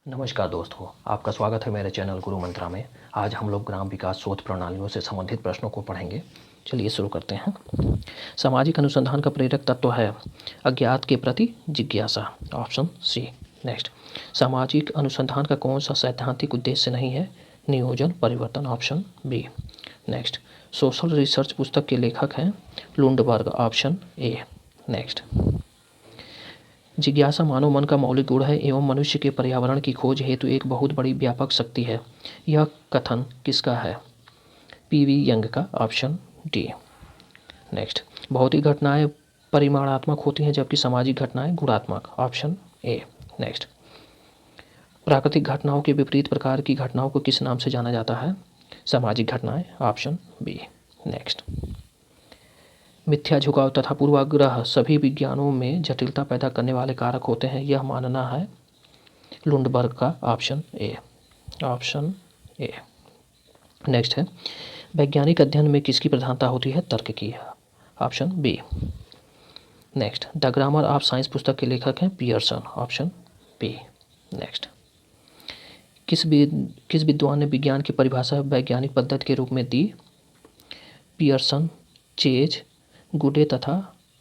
नमस्कार दोस्तों, आपका स्वागत है मेरे चैनल गुरु मंत्रा में। आज हम लोग ग्राम विकास शोध प्रणालियों से संबंधित प्रश्नों को पढ़ेंगे। चलिए शुरू करते हैं। सामाजिक अनुसंधान का प्रेरक तत्व है अज्ञात के प्रति जिज्ञासा, ऑप्शन सी। नेक्स्ट, सामाजिक अनुसंधान का कौन सा सैद्धांतिक उद्देश्य नहीं है? नियोजन परिवर्तन, option B. Next, social research पुस्तक के लेखक हैं लुंडबर्ग, ऑप्शन ए। नेक्स्ट, जिज्ञासा मानव मन का मौलिक गुण है एवं मनुष्य के पर्यावरण की खोज हेतु एक बहुत बड़ी व्यापक शक्ति है। यह कथन किसका है? पीवी यंग का, ऑप्शन डी। नेक्स्ट, भौतिक घटनाएं परिमाणात्मक होती हैं जबकि सामाजिक घटनाएं गुणात्मक, ऑप्शन ए। नेक्स्ट, प्राकृतिक घटनाओं के विपरीत प्रकार की घटनाओं को किस नाम से जाना जाता है? सामाजिक घटनाएं, ऑप्शन बी। नेक्स्ट, मिथ्या झुकाव तथा पूर्वाग्रह सभी विज्ञानों में जटिलता पैदा करने वाले कारक होते हैं, यह मानना है लुंडबर्ग का, option A. Option A. Next है, वैज्ञानिक अध्ययन में किसकी प्रधानता होती है? तर्क की, option B. Next, the grammar of science पुस्तक के लेखक हैं पियर्सन, ऑप्शन बी। नेक्स्ट, किस विद्वान ने विज्ञान की परिभाषा वैज्ञानिक पद्धति के रूप में दी? पियर्सन, चेज, गुडे तथा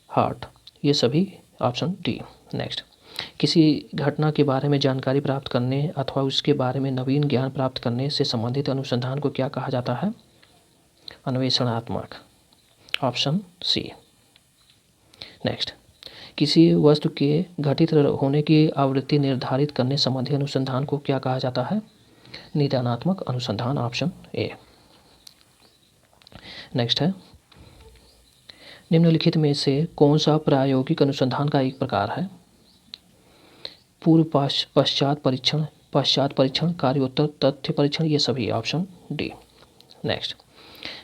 हार्ट, ये सभी, ऑप्शन डी। नेक्स्ट, किसी घटना के बारे में जानकारी प्राप्त करने अथवा उसके बारे में नवीन ज्ञान प्राप्त करने से संबंधित अनुसंधान को क्या कहा जाता है? अन्वेषणात्मक, ऑप्शन सी। नेक्स्ट, किसी वस्तु के घटित होने की आवृत्ति निर्धारित करने संबंधी अनुसंधान को क्या कहा जाता है? निदानात्मक अनुसंधान, ऑप्शन ए। नेक्स्ट है, निम्नलिखित में से कौन सा प्रायोगिक अनुसंधान का एक प्रकार है? पूर्व पश्चात परीक्षण, कार्योत्तर तथ्य परीक्षण, ये सभी, ऑप्शन डी। नेक्स्ट,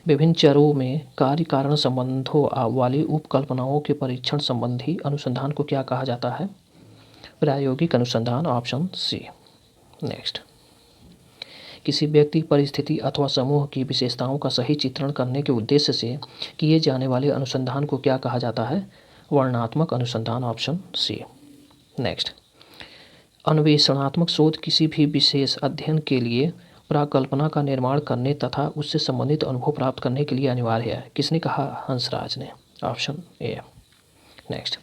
विभिन्न चरों में कार्य कारण संबंधों वाली उपकल्पनाओं के परीक्षण संबंधी अनुसंधान को क्या कहा जाता है? प्रायोगिक अनुसंधान, ऑप्शन सी। नेक्स्ट, किसी व्यक्ति, परिस्थिति अथवा समूह की विशेषताओं का सही चित्रण करने के उद्देश्य से किए जाने वाले अनुसंधान को क्या कहा जाता है? वर्णनात्मक अनुसंधान, ऑप्शन सी। नेक्स्ट, अन्वेषणात्मक शोध किसी भी विशेष अध्ययन के लिए प्राकल्पना का निर्माण करने तथा उससे संबंधित अनुभव प्राप्त करने के लिए अनिवार्य है। किसने कहा? हंसराज ने, ऑप्शन ए। नेक्स्ट,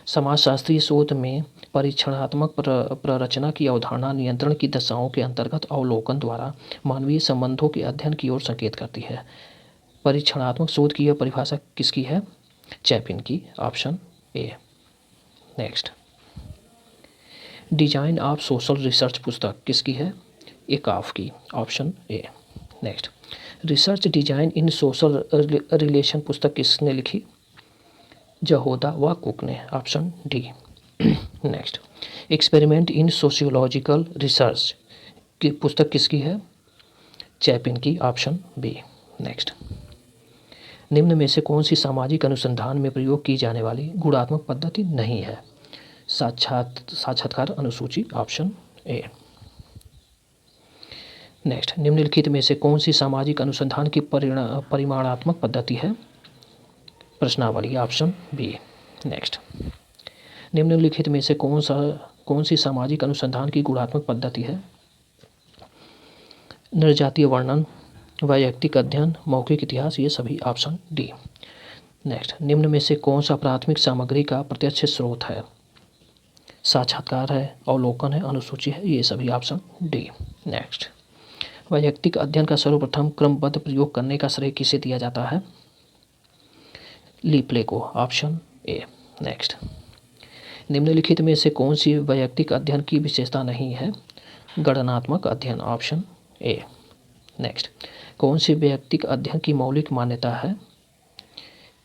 समाजशास्त्रीय शोध में परीक्षणात्मक प्ररचना की अवधारणा नियंत्रण की दशाओं के अंतर्गत अवलोकन द्वारा मानवीय संबंधों के अध्ययन की ओर संकेत करती है। परीक्षणात्मक शोध की यह परिभाषा किसकी है? चैपिन की, option A. Next, design of social research पुस्तक किसकी है? एकाफ की, option A. Next, research design in social relation पुस्तक किसने लिखी? जहोदा व कुक ने, option D. Next, experiment in sociological research की पुस्तक किसकी है? चैपिन की, ऑप्शन बी। नेक्स्ट, निम्न में से कौन सी सामाजिक अनुसंधान में प्रयोग की जाने वाली गुणात्मक पद्धति नहीं है? साक्षात्कार अनुसूची, ऑप्शन ए। नेक्स्ट, निम्नलिखित में से कौन सी सामाजिक अनुसंधान की परिमाणात्मक पद्धति है? प्रश्नावली, ऑप्शन बी। नेक्स्ट, निम्नलिखित में से कौन सी सामाजिक अनुसंधान की गुणात्मक पद्धति है? नृजातीय वर्णन, वैयक्तिक अध्ययन, मौखिक इतिहास, ये सभी, ऑप्शन डी। नेक्स्ट, निम्न में से कौन सा प्राथमिक सामग्री का प्रत्यक्ष स्रोत है? साक्षात्कार है, अवलोकन है, अनुसूची है, ये सभी, ऑप्शन डी। नेक्स्ट, वैयक्तिक अध्ययन का सर्वप्रथम क्रमबद्ध प्रयोग करने का श्रेय किसे दिया जाता है? लीप्ले को, ऑप्शन ए। नेक्स्ट, निम्नलिखित में से कौन सी वैयक्तिक अध्ययन की विशेषता नहीं है? गणनात्मक अध्ययन, ऑप्शन ए। नेक्स्ट, कौन सी वैयक्तिक अध्ययन की मौलिक मान्यता है?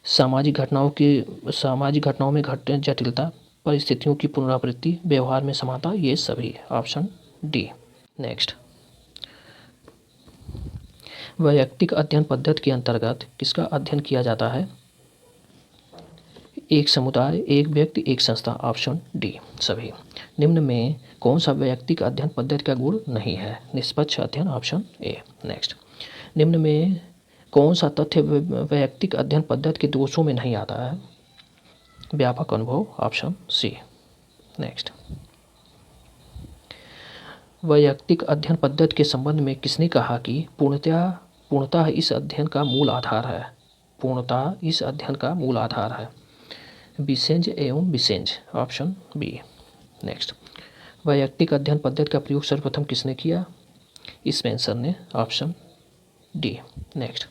सामाजिक घटनाओं में घटते जटिलता, परिस्थितियों की पुनरावृत्ति, व्यवहार में समानता, ये सभी, ऑप्शन डी। नेक्स्ट, वैयक्तिक अध्ययन पद्धति के अंतर्गत किसका अध्ययन किया जाता है? एक समुदाय, एक व्यक्ति, एक संस्था, ऑप्शन डी, सभी। निम्न में कौन सा वैयक्तिक अध्ययन पद्धति का गुण नहीं है? निष्पक्ष अध्ययन, ऑप्शन ए। नेक्स्ट, निम्न में कौन सा तथ्य वैयक्तिक अध्ययन पद्धति के दोषों में नहीं आता है? व्यापक अनुभव, ऑप्शन सी। नेक्स्ट, वैयक्तिक अध्ययन पद्धति के संबंध में किसने कहा कि पूर्णतः इस अध्ययन का मूल आधार है? पूर्णतः इस अध्ययन का मूल आधार है बिसेंज एवं बिसेंज, ऑप्शन बी। नेक्स्ट, वैयक्तिक अध्ययन पद्धति का प्रयोग सर्वप्रथम किसने किया? स्पेंसर ने, ऑप्शन डी। नेक्स्ट,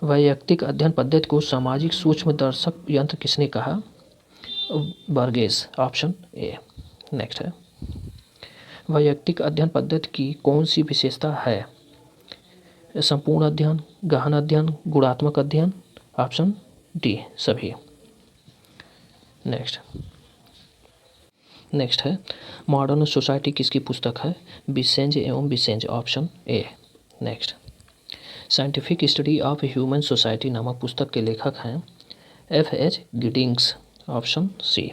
वैयक्तिक अध्ययन पद्धति को सामाजिक सूक्ष्मदर्शक यंत्र किसने कहा? Burgess, option A. नेक्स्ट है, वैयक्तिक अध्ययन पद्धति की कौन सी विशेषता है? संपूर्ण अध्ययन, गहन अध्ययन, गुणात्मक अध्ययन, ऑप्शन डी सभी। नेक्स्ट है, मॉडर्न सोसाइटी किसकी पुस्तक है? बिसेंज एवं Biesanz, option A. Next, scientific study of human society नामक पुस्तक के लेखक हैं F.H. Giddings, option C.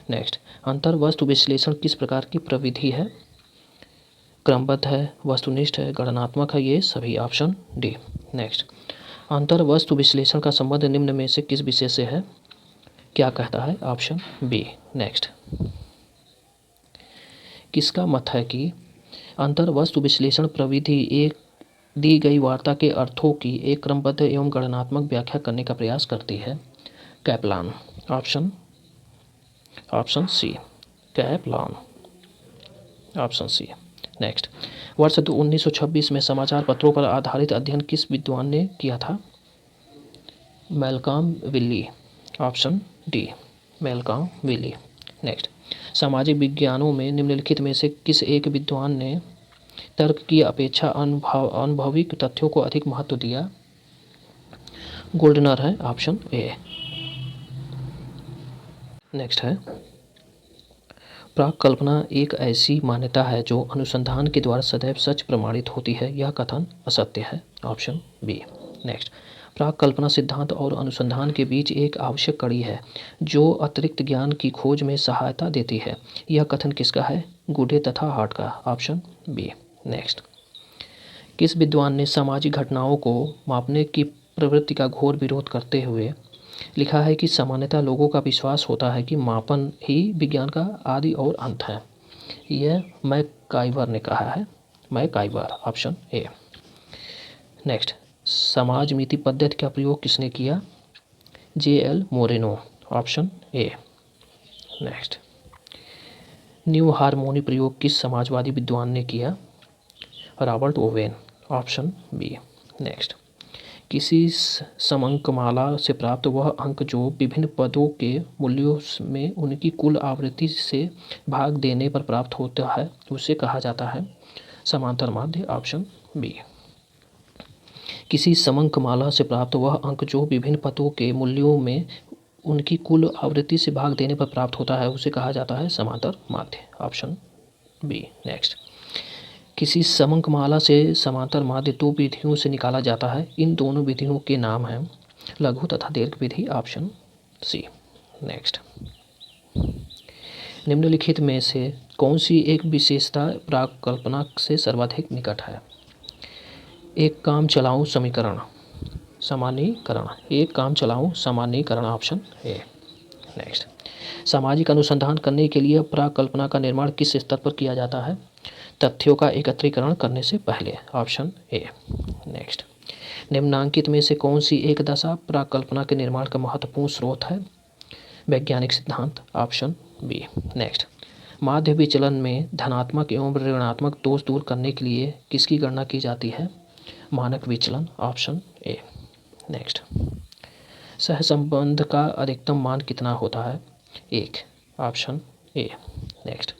Next, अंतर्वस्तु विश्लेषण किस प्रकार की प्रविधि है? क्रमबद्ध है, वस्तुनिष्ठ है, गणनात्मक है, ये सभी, ऑप्शन डी। नेक्स्ट, अंतर्वस्तु विश्लेषण का संबंध निम्न में से किस विषय से है? क्या कहता है? Option B. नेक्स्ट, किसका मत है कि अंतर्वस्तु विश्लेषण प्रविधि एक दी गई वार्ता के अर्थों की एक क्रमबद्ध एवं गणनात्मक व्याख्या करने का प्रयास करती है? Kaplan, option C, Kaplan, option C. Next, वर्ष 1926 में समाचार पत्रों पर आधारित अध्ययन किस विद्वान ने किया था? Malcolm Willey, option D, Malcolm Willey. Next, सामाजिक विज्ञानों में निम्नलिखित में से किस एक विद्वान ने तर्क की अपेक्षा अनुभविक तथ्यों को अधिक महत्व दिया? गोल्डनर है, ऑप्शन ए। नेक्स्ट है, प्राक कल्पना एक ऐसी मान्यता है जो अनुसंधान के द्वारा सदैव सच प्रमाणित होती है, यह कथन असत्य है, ऑप्शन बी। नेक्स्ट, प्राक कल्पना सिद्धांत और अनुसंधान के बीच एक आवश्यक कड़ी है जो अतिरिक्त ज्ञान की खोज में सहायता देती है, यह कथन किसका है? गुडे तथा हार्ट का, ऑप्शन बी। नेक्स्ट, किस विद्वान ने सामाजिक घटनाओं को मापने की प्रवृत्ति का घोर विरोध करते हुए लिखा है कि सामान्यतः लोगों का विश्वास होता है कि मापन ही विज्ञान का आदि और अंत है? यह मैकाइवर ने कहा है, मैकाइवर, ऑप्शन ए। नेक्स्ट, समाज मीति पद्धति का प्रयोग किसने किया? J.L. Moreno, option A. Next, new harmony प्रयोग किस समाजवादी विद्वान ने किया? Robert Owen, option B. Next, किसी समंकमाला से प्राप्त वह अंक जो विभिन्न पदों के मूल्यों में उनकी कुल आवृत्ति से भाग देने पर प्राप्त होता है उसे कहा जाता है? समांतर माध्य, ऑप्शन बी। किसी समंकमाला से प्राप्त वह अंक जो विभिन्न पदों के मूल्यों में उनकी कुल आवृत्ति से भाग देने पर प्राप्त होता है उसे कहा जाता है? समांतर माध्य, ऑप्शन बी। नेक्स्ट, किसी समंकमाला से समांतर माध्य दो विधियों से निकाला जाता है, इन दोनों विधियों के नाम हैं लघु तथा दीर्घ विधि, ऑप्शन सी। नेक्स्ट, निम्नलिखित में से कौन सी एक विशेषता प्राक कल्पना से सर्वाधिक निकट है? एक काम चलाऊं समीकरण, सामान्यीकरण, एक काम चलाऊं सामान्यीकरण, ऑप्शन ए। नेक्स्ट, सामाजिक अनुसंधान करने के लिए प्राक कल्पना का निर्माण किस स्तर पर किया जाता है? तथ्यों का एकत्रीकरण करने से पहले, ऑप्शन ए। नेक्स्ट, निम्नांकित में से कौन सी एक दशा प्राक कल्पना के निर्माण का महत्वपूर्ण स्रोत है? वैज्ञानिक सिद्धांत, ऑप्शन बी। नेक्स्ट, माध्य विचलन में धनात्मक एवं ऋणात्मक दोष दूर करने के लिए किसकी गणना की जाती है? मानक विचलन, ऑप्शन ए। नेक्स्ट, सहसंबंध का अधिकतम मान कितना होता है? 1, ऑप्शन ए। नेक्स्ट,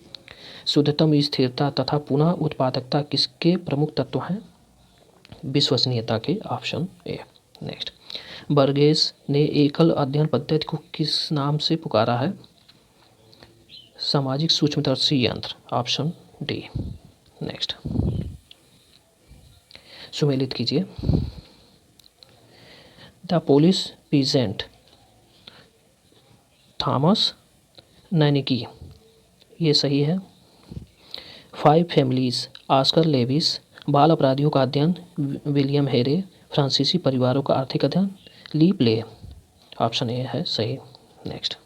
शुद्धतम स्थिरता तथा पुनः उत्पादकता किसके प्रमुख तत्व हैं? विश्वसनीयता के, ऑप्शन ए। नेक्स्ट, बर्गेस ने एकल अध्ययन पद्धति को किस नाम से पुकारा है? सामाजिक सूक्ष्मदर्शी यंत्र, ऑप्शन डी। नेक्स्ट, सुमेलित कीजिए। द पोलिश पीजेंट, थॉमस नैनिकी, ये सही है। 5 फैमिलीज, ऑस्कर लेविस, बाल अपराधियों का अध्ययन, विलियम हेरे, फ्रांसीसी परिवारों का आर्थिक अध्ययन, ली प्ले, ऑप्शन ए है सही। नेक्स्ट,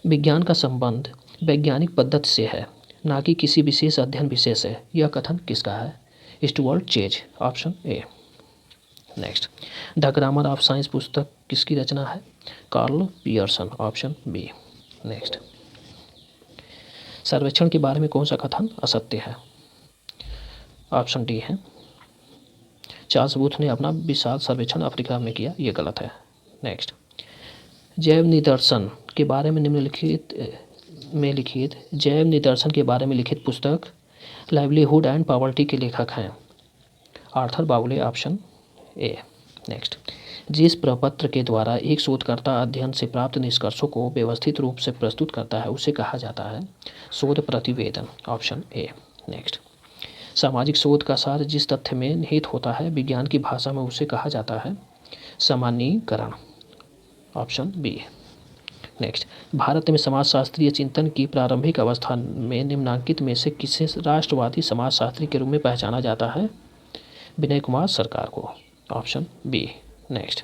विज्ञान का संबंध वैज्ञानिक पद्धति से है, ना कि किसी विशेष अध्ययन विषय से। यह कथन किसका है? Stuart Chase, option A. Next, the grammar of science पुस्तक किसकी रचना है? Karl Pearson, option B. Next, सर्वेक्षण के बारे में कौन सा कथन असत्य है? ऑप्शन डी है, चार्ल्स बूथ ने अपना विशाल सर्वेक्षण अफ्रीका में किया, ये गलत है। नेक्स्ट, जैव निदर्शन के बारे में लिखित जैव निदर्शन के बारे में लिखित पुस्तक लाइवलीहुड एंड पॉवर्टी के लेखक हैं? आर्थर बाउले, ऑप्शन ए। नेक्स्ट, जिस प्रपत्र के द्वारा एक शोधकर्ता अध्ययन से प्राप्त निष्कर्षों को व्यवस्थित रूप से प्रस्तुत करता है उसे कहा जाता है? शोध प्रतिवेदन, ऑप्शन ए। नेक्स्ट, सामाजिक शोध का सार जिस तथ्य में निहित होता है विज्ञान की भाषा में उसे कहा जाता है? सामान्यीकरण, ऑप्शन बी। नेक्स्ट, भारत में समाजशास्त्रीय चिंतन की प्रारंभिक अवस्था में निम्नांकित में से किसे राष्ट्रवादी समाजशास्त्री के रूप में पहचाना जाता है? विनय कुमार सरकार को, ऑप्शन बी। नेक्स्ट,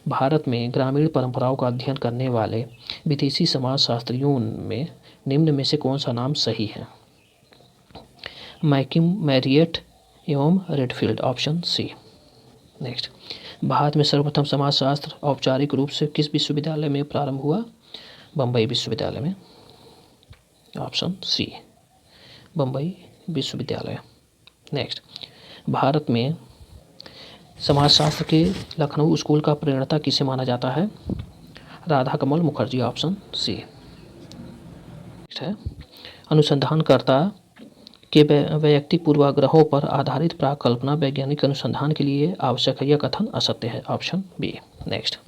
भारत में ग्रामीण परंपराओं का अध्ययन करने वाले विदेशी समाजशास्त्रियों में निम्न में से कौन सा नाम सही है? मैकिम, मैरियट एवं Redfield, option C. Next, Bharat में सर्वप्रथम समाजशास्त्र औपचारिक रूप से किस विश्वविद्यालय में प्रारंभ हुआ? बम्बई विश्वविद्यालय में, ऑप्शन सी, बम्बई विश्वविद्यालय। नेक्स्ट, भारत में समाजशास्त्र के लखनऊ स्कूल का प्रणेता किसे माना जाता है? राधा कमल मुखर्जी, ऑप्शन सी। नेक्स्ट है, अनुसंधानकर्ता के वैयक्तिक पूर्वाग्रहों पर आधारित प्राकल्पना वैज्ञानिक अनुसंधान के लिए आवश्यक है, यह कथन असत्य है, ऑप्शन बी। नेक्स्ट,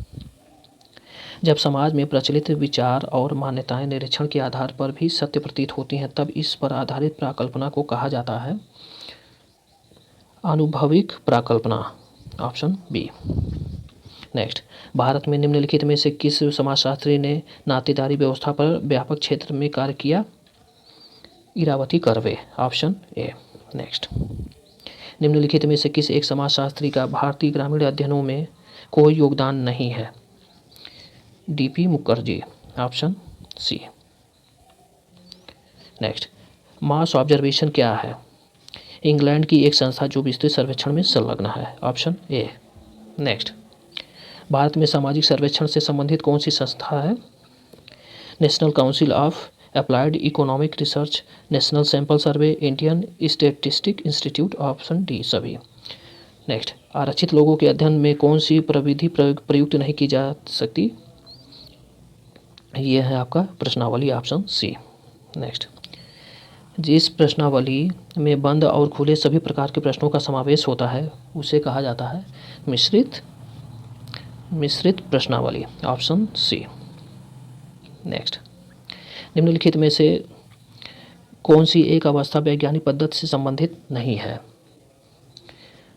जब समाज में प्रचलित विचार और मान्यताएं निरीक्षण के आधार पर भी सत्य प्रतीत होती हैं तब इस पर आधारित प्राकल्पना को कहा जाता है? आनुभविक प्राकल्पना, ऑप्शन बी। नेक्स्ट, भारत में निम्नलिखित में से किस समाजशास्त्री ने नातेदारी व्यवस्था पर व्यापक क्षेत्र में कार्य किया? Irawati Karve, option A. Next, निम्नलिखित में से किस एक समाजशास्त्री का भारतीय ग्रामीण अध्ययनों में कोई योगदान नहीं है? DP Mukherjee, option C. Next, mass observation क्या है? इंग्लैंड की एक संस्था जो विस्तृत सर्वेक्षण में संलग्न है, ऑप्शन ए। नेक्स्ट, भारत में सामाजिक सर्वेक्षण से संबंधित कौन सी संस्था है? National council of applied economic research, national sample survey, Indian statistic institute, option D सभी। नेक्स्ट, आरक्षित लोगों के अध्ययन में कौन सी प्रविधि प्रयुक्त नहीं की जा सकती? यह है आपका प्रश्नावली, ऑप्शन सी। नेक्स्ट, जिस प्रश्नावली में बंद और खुले सभी प्रकार के प्रश्नों का समावेश होता है उसे कहा जाता है? मिश्रित प्रश्नावली, ऑप्शन सी। नेक्स्ट, निम्नलिखित में से कौन सी एक अवस्था वैज्ञानिक पद्धति से संबंधित नहीं है?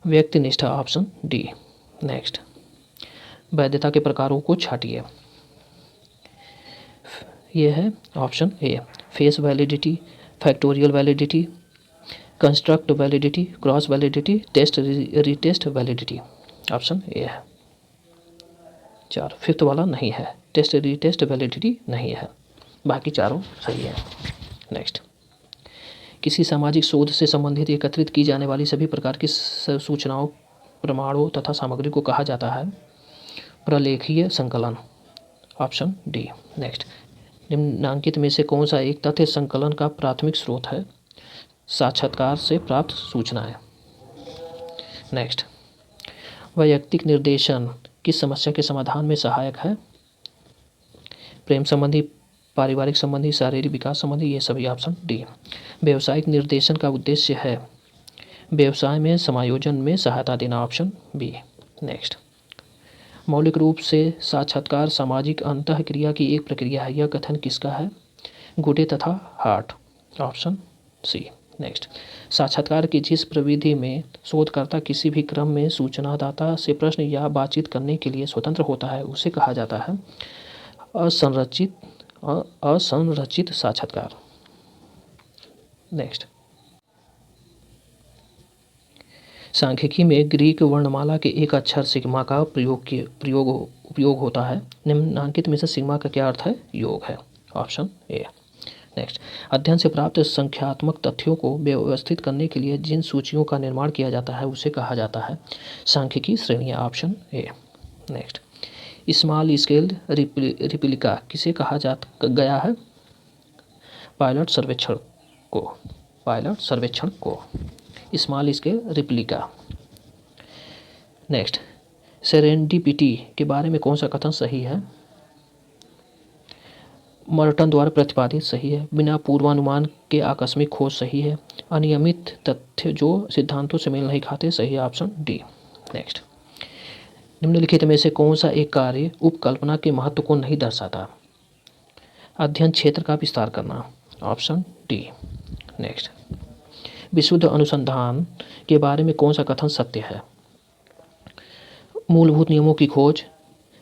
व्यक्तिनिष्ठ, ऑप्शन डी। नेक्स्ट, वैधता के प्रकारों को छाटिए। यह है option A, face validity, factorial validity, construct validity, cross validity, test retest validity, option A है। 4, फिफ्थ वाला नहीं है, टेस्ट रीटेस्ट वैलिडिटी नहीं है, बाकी चारों सही है। नेक्स्ट, किसी सामाजिक शोध से संबंधित एकत्रित की जाने वाली सभी प्रकार की सूचनाओं, प्रमाणों तथा सामग्री को कहा जाता है? प्रलेखीय संकलन, ऑप्शन डी। नेक्स्ट, निम्नांकित में से कौन सा एक तथ्य संकलन का प्राथमिक स्रोत है? साक्षात्कार से प्राप्त सूचनाएं। नेक्स्ट, वैयक्तिक निर्देशन किस समस्या के समाधान में सहायक है? प्रेम संबंधी, पारिवारिक संबंधी, शारीरिक विकास संबंधी, ये सभी, ऑप्शन डी। व्यवसायिक निर्देशन का उद्देश्य है व्यवसाय में समायोजन में सहायता देना, ऑप्शन बी। नेक्स्ट, मौलिक रूप से साक्षात्कार सामाजिक अंतःक्रिया की एक प्रक्रिया है, यह कथन किसका है? गुडे तथा हार्ट, ऑप्शन सी। नेक्स्ट, साक्षात्कार की जिस प्रविधि में शोधकर्ता किसी भी क्रम में सूचनादाता से प्रश्न या बातचीत करने के लिए स्वतंत्र होता है उसे कहा जाता है? असंरचित साक्षात्कार। नेक्स्ट, सांख्यिकी में ग्रीक वर्णमाला के एक अक्षर सिग्मा का उपयोग होता है। निम्नांकित में से सिग्मा का क्या अर्थ है? योग है। Option A. नेक्स्ट, अध्ययन से प्राप्त संख्यात्मक तथ्यों को व्यवस्थित करने के लिए जिन सूचियों का निर्माण किया जाता है उसे कहा जाता है सांख्यिकी श्रेणियाँ। Option A. Next, small scale replica किसे कहा गया है? पायलट सर्वेक्षण को small scale replica. Next, serendipity के बारे में कौन सा कथन सही है? मर्टन द्वारा प्रतिपादित सही है। बिना पूर्वानुमान के आकस्मिक खोज सही है। अनियमित तथ्य जो सिद्धांतों से मेल नहीं खाते सही है। Option D. नेक्स्ट, निम्नलिखित में से कौन सा एक कार्य उपकल्पना के महत्व को नहीं दर्शाता? अध्ययन क्षेत्र का विस्तार करना। Option D. नेक्स्ट, विशुद्ध अनुसंधान के बारे में कौन सा कथन सत्य है? मूलभूत नियमों की खोज,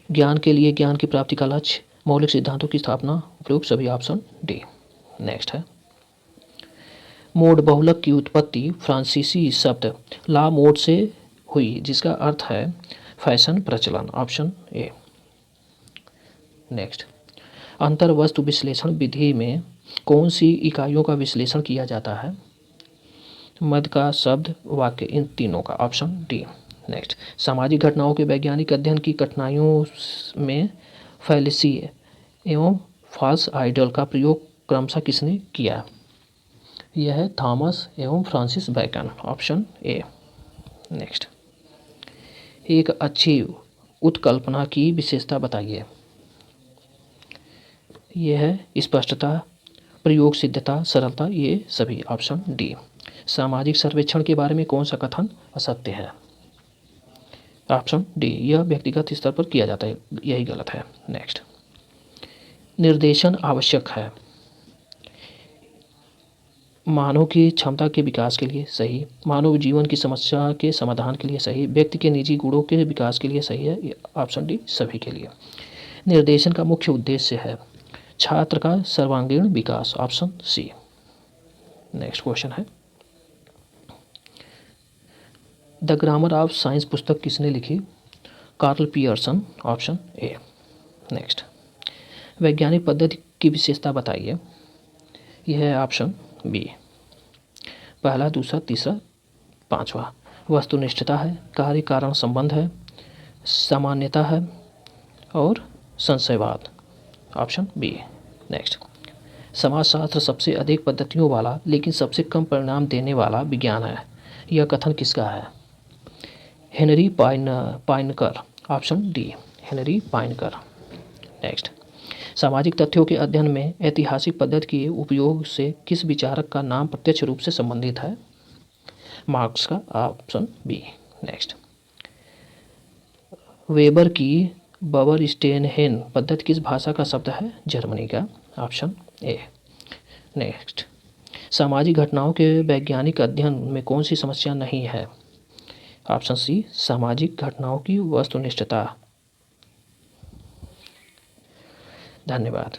ज्ञान के लिए ज्ञान की प्राप्ति का लक्ष्य, मौलिक सिद्धांतों की स्थापना, उपयोग सभी। Option D. नेक्स्ट है, मोड बहुलक की उत्पत्ति फ्रांसीसी शब्द ला मोड से हुई जिसका अर्थ है फैशन, प्रचलन। Option A. नेक्स्ट, अंतर्वस्तु विश्लेषण विधि में कौन सी इकाइयों का विश्लेषण किया जाता है? मद का, शब्द, वाक्य, इन तीनों का। Option D. नेक्स्ट, सामाजिक घटनाओं के वैज्ञानिक अध्ययन की कठिनाइयों में फैलेसी एवं फॉल्स आइडियल का प्रयोग क्रमशः किसने किया? यह है थॉमस एवं Francis bacon. Option A. Next, एक अच्छी उत्कल्पना की विशेषता बताइए। यह है स्पष्टता, प्रयोग सिद्धता, सरलता, ये सभी। Option D. सामाजिक सर्वेक्षण के बारे में कौन सा कथन असत्य है? ऑप्शन डी, यह व्यक्तिगत स्तर पर किया जाता है, यही गलत है। नेक्स्ट, निर्देशन आवश्यक है मानव की क्षमता के विकास के लिए सही, मानव जीवन की समस्या के समाधान के लिए सही, व्यक्ति के निजी गुणों के विकास के लिए सही है। ऑप्शन डी सभी के लिए। निर्देशन का मुख्य उद्देश्य है छात्र का सर्वांगीण विकास। Option C. नेक्स्ट क्वेश्चन है, द ग्रामर ऑफ साइंस पुस्तक किसने लिखी? Karl Pearson. Option A. Next, वैज्ञानिक पद्धति की विशेषता बताइए। यह है ऑप्शन बी, पहला, दूसरा, तीसरा, पांचवा। वस्तुनिष्ठता है, कार्य कारण संबंध है, सामान्यता है और संशयवाद। Option B. नेक्स्ट, समाजशास्त्र सबसे अधिक पद्धतियों वाला लेकिन सबसे कम परिणाम देने वाला विज्ञान है, यह कथन किसका है? Henry Poincaré. Option D, Henry Poincaré. Next, सामाजिक तथ्यों के अध्ययन में ऐतिहासिक पद्धति के उपयोग से किस विचारक का नाम प्रत्यक्ष रूप से संबंधित है? मार्क्स का। Option B. नेक्स्ट, वेबर की बबरस्टेनहेन पद्धति किस भाषा का शब्द है? जर्मनी का। Option A. नेक्स्ट, सामाजिक घटनाओं के वैज्ञानिक अध्ययन में कौन सी समस्या नहीं है? ऑप्शन सी, सामाजिक घटनाओं की वस्तुनिष्ठता। धन्यवाद।